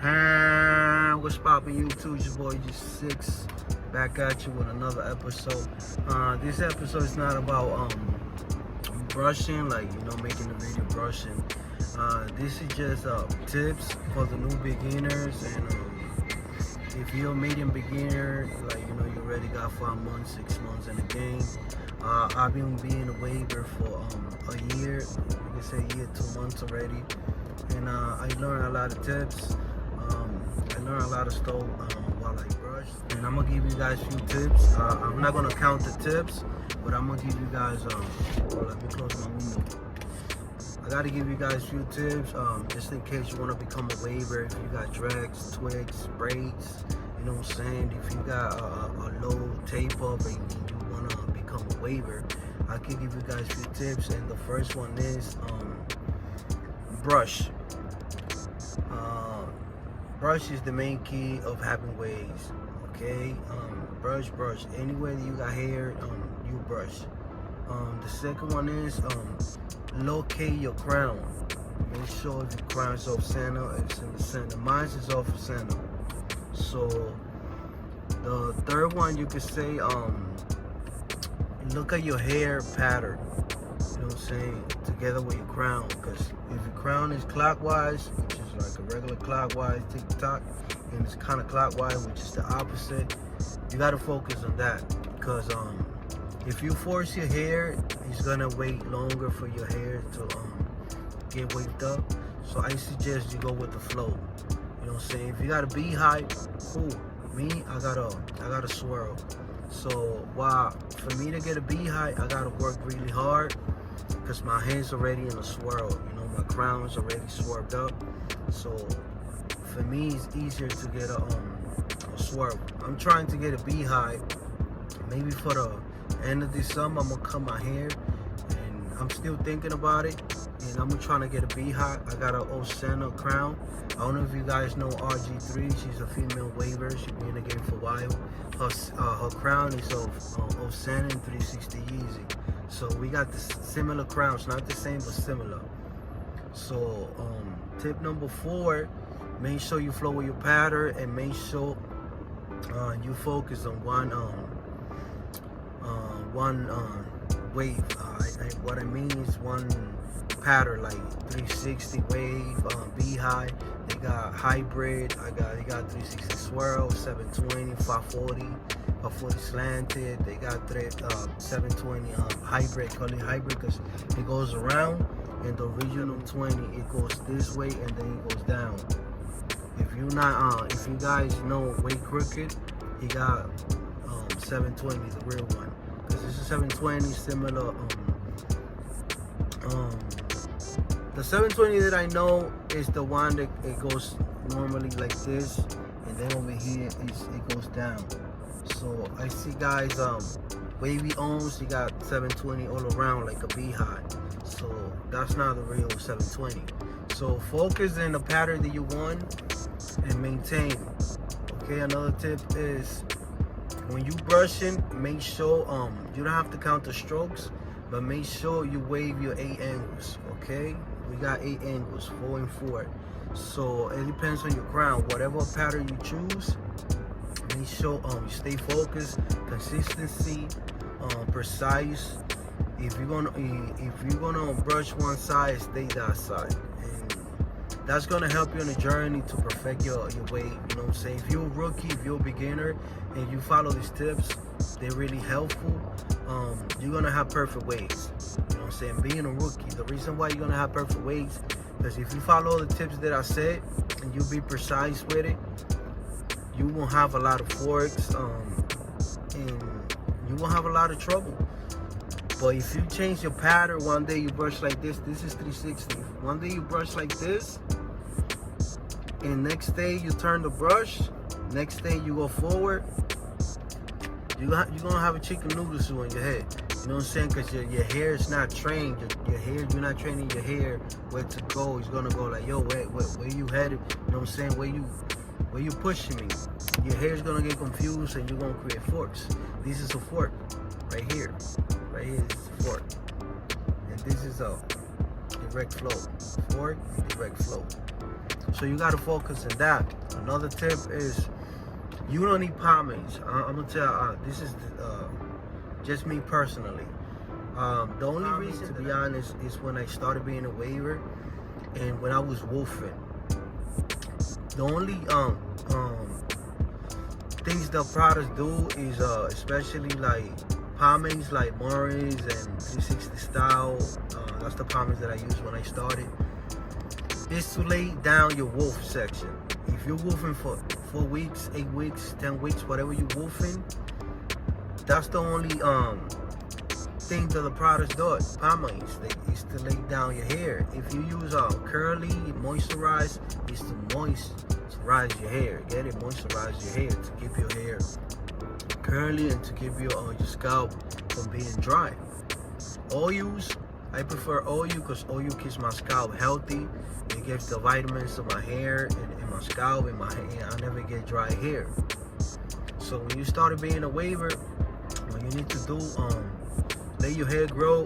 And what's poppin' YouTube? It's your boy G6 back at you with another episode. This episode is not about brushing, like making the video brushing. This is just tips for the new beginners, and if you're a medium beginner, like you already got 5 months, 6 months in the game. I've been being a waver for a year, you can say a year, 2 months already, and I learned a lot of tips. I learned a lot of stuff while I brush, and I'm gonna give you guys a few tips. I'm not gonna count the tips, but I'm gonna give you guys let me close my window. I gotta give you guys a few tips, just in case you wanna become a waver. If you got dreads, twigs, braids, you know what I'm saying? If you got a low tape up and you wanna become a waver, I can give you guys a few tips. And the first one is brush. Brush is the main key of having waves. Okay, brush. Anywhere that you got hair, you brush. The second one is locate your crown. Make sure if your crown is off center, it's in the center. Mine is off center. So the third one, you could say look at your hair pattern. You know what I'm saying? Together with your crown, because if your crown is clockwise, which is like a regular clockwise tick-tock, and it's kind of clockwise, which is the opposite, you got to focus on that. Because if you force your hair, it's gonna wait longer for your hair to get waved up. So I suggest you go with the flow. You know what I'm saying? If you got a beehive, cool. Me, I got a swirl. So for me to get a beehive, I gotta work really hard, because my hand's already in a swirl. My crown's already swerved up. So for me, it's easier to get a swirl. I'm trying to get a beehive. Maybe for the end of this summer, I'm gonna cut my hair, and I'm still thinking about it. And I'm trying to get a beehive. I got an off-center crown. I don't know if you guys know RG3. She's a female waver. She's been in the game for a while. Her crown is off-center and 360WAVES. So we got the similar crowns, not the same, but similar. So tip number 4, make sure you flow with your pattern, and make sure you focus on one wave. What I mean is one pattern, like 360 wave, beehive. They got hybrid. They got 360 swirl, 720, 540. 540 slanted. They got 720 hybrid. Call it hybrid because it goes around, and the original 20, it goes this way and then it goes down. If you guys know way crooked, he got 720, the real one, because this is 720 similar. The 720 that I know is the one that it goes normally like this, and then over here it goes down. So I see guys wavy arms, you got 720 all around like a beehive. So that's not the real 720. So focus in the pattern that you want and maintain. Okay, another tip is when you brushing, make sure you don't have to count the strokes, but make sure you wave your 8 angles. Okay, we got 8 angles, 4 and 4. So it depends on your crown. Whatever pattern you choose, make sure you stay focused, consistency, precise. If you're gonna brush one side, stay that side, and that's gonna help you on the journey to perfect your wave. You know what I'm saying? If you're a rookie, if you're a beginner, and you follow these tips, they're really helpful. You're gonna have perfect waves. You know what I'm saying? Being a rookie, the reason why you're gonna have perfect waves, because if you follow the tips that I said and you be precise with it, you won't have a lot of forks, and you won't have a lot of trouble. But if you change your pattern, one day you brush like this is 360. One day you brush like this, and next day you turn the brush, next day you go forward, you're gonna have a chicken noodle soup on your head. You know what I'm saying? Because your hair is not trained. You're not training your hair where to go. It's gonna go like, yo, where you headed? You know what I'm saying? Where you pushing me? Your hair's gonna get confused, and you're gonna create forks. This is a fork right here. Right here is a fork, and this is a direct flow. Fork, direct flow. So you gotta focus on that. Another tip is you don't need pomades. I'm gonna tell this is just me personally. The only reason, to be honest, is when I started being a waver and when I was wolfing. The only things the products do is especially like pomades like Murray's and 360 style. That's the pomades that I used when I started. Is to lay down your wolf section. If you're wolfing for 4 weeks, 8 weeks, 10 weeks, whatever you're wolfing, that's the only thing that the products do. Pomades is to lay down your hair. If you use curly moisturize, is to moisturize your hair. Get it, moisturize your hair to keep your hair curly and to keep your scalp from being dry. Oils, I prefer oil because oil keeps my scalp healthy. It gives the vitamins to my hair and my scalp and my hair. I never get dry hair. So when you started being a waver, what you need to do, let your hair grow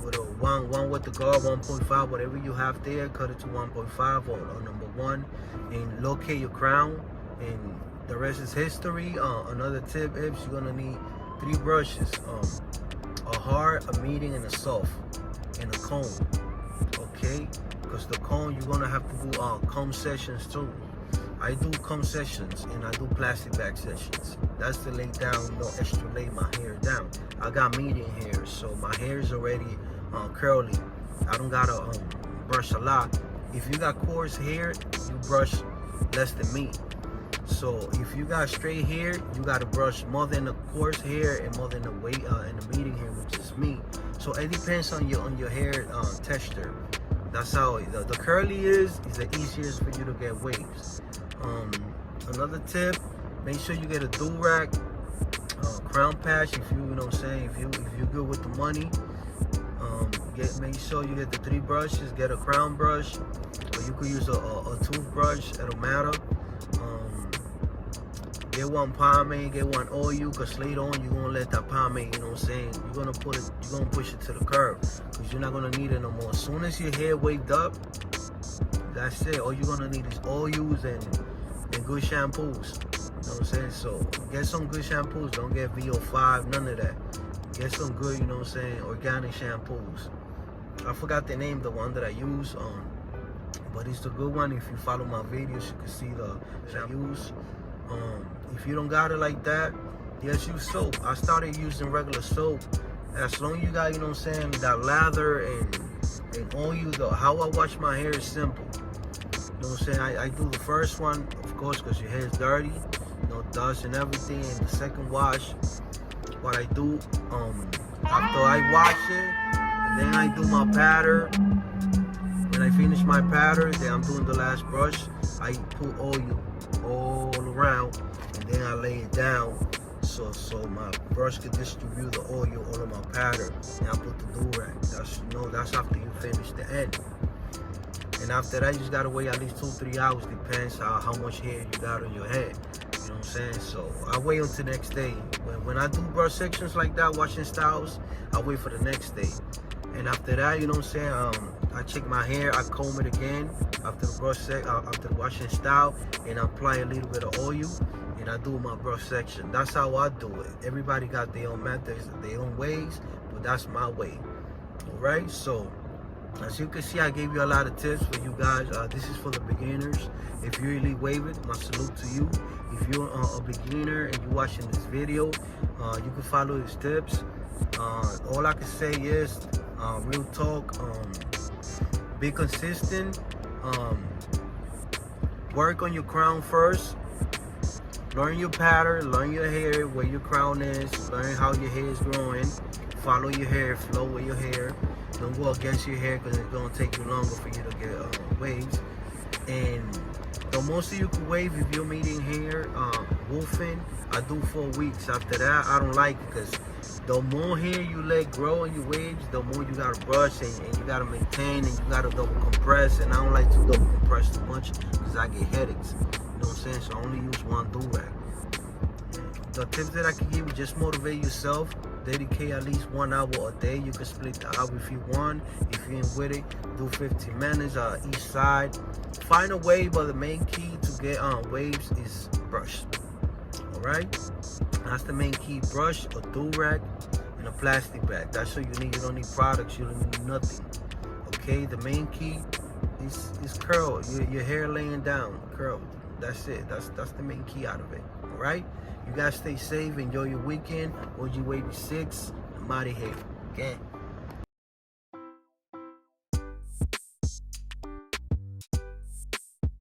with a one with the guard, 1.5, whatever you have there, cut it to 1.5 or number 1, and locate your crown, and the rest is history. Another tip is you're gonna need 3 brushes, a hard, a medium, and a soft, and a comb. Okay, because the comb you're gonna have to do comb sessions too. I do comb sessions and I do plastic bag sessions. That's to lay down, extra lay my hair down. I got medium hair, so my hair is already curly. I don't gotta brush a lot. If you got coarse hair, you brush less than me. So if you got straight hair, you gotta brush more than the coarse hair and more than the weight and the medium hair, which is me. So it depends on your hair texture. That's how the curly is the easiest for you to get waves. Another tip, make sure you get a do-rag, crown patch. If you know what I'm saying, if you're good with the money, make sure you get the 3 brushes. Get a crown brush, or you could use a toothbrush. It'll matter. Get 1 pomade, get 1 oil, because later on you're gonna let that pomade, you know what I'm saying, you're gonna push it to the curb, because you're not gonna need it no more. As soon as your hair waved up, that's it. All you're gonna need is oils and good shampoos. You know what I'm saying? So get some good shampoos. Don't get VO5, none of that. Get some good, you know what I'm saying, organic shampoos. I forgot the name, the one that I use, but it's the good one. If you follow my videos, you can see the shampoos. If you don't got it like that, just use soap. I started using regular soap. As long as you got, you know what I'm saying, that lather and oil, how I wash my hair is simple. You know what I'm saying? I do the first one, of course, because your hair is dirty, dust and everything. And the second wash, what I do, after I wash it, then I do my pattern. When I finish my pattern, then I'm doing the last brush. I put oil all around, and then I lay it down so my brush can distribute the oil all of my pattern. And I put the do-rag. That's after you finish the end. And after that, you just gotta wait at least 2-3 hours. Depends how much hair you got on your head. You know what I'm saying? So I wait until the next day. When I do brush sections like that, washing styles, I wait for the next day. And after that, you know what I'm saying, I check my hair, I comb it again after the washing style, and I apply a little bit of oil, and I do my brush section. That's how I do it. Everybody got their own methods, their own ways, but that's my way. All right, so as you can see, I gave you a lot of tips for you guys. This is for the beginners. If you're elite waving, my salute to you. If you're a beginner and you're watching this video, you can follow these tips. All I can say is, real talk, be consistent, work on your crown first, learn your pattern, learn your hair, where your crown is, learn how your hair is growing, follow your hair, flow with your hair, don't go against your hair because it's going to take you longer for you to get waves. And the most you can wave if you're meeting hair, wolfing, I do 4 weeks. After that, I don't like it because the more hair you let grow in your waves, the more you gotta brush and you gotta maintain and you gotta double compress. And I don't like to double compress too much because I get headaches. You know what I'm saying? So I only use 1 do-rag. The tips that I can give you, just motivate yourself. dedicate at least 1 hour a day. You can split the hour if you want. If you ain't with it, do 15 minutes each side. Find a wave, but the main key to get waves is brush. All right, that's the main key: brush, a do-rag, and a plastic bag. That's all you need. You don't need products. You don't need nothing. Okay, the main key is curl. Your hair laying down, curl. That's it. That's the main key out of it. All right. You guys stay safe. Enjoy your weekend. OG Wavy 6. I'm out of here. Okay.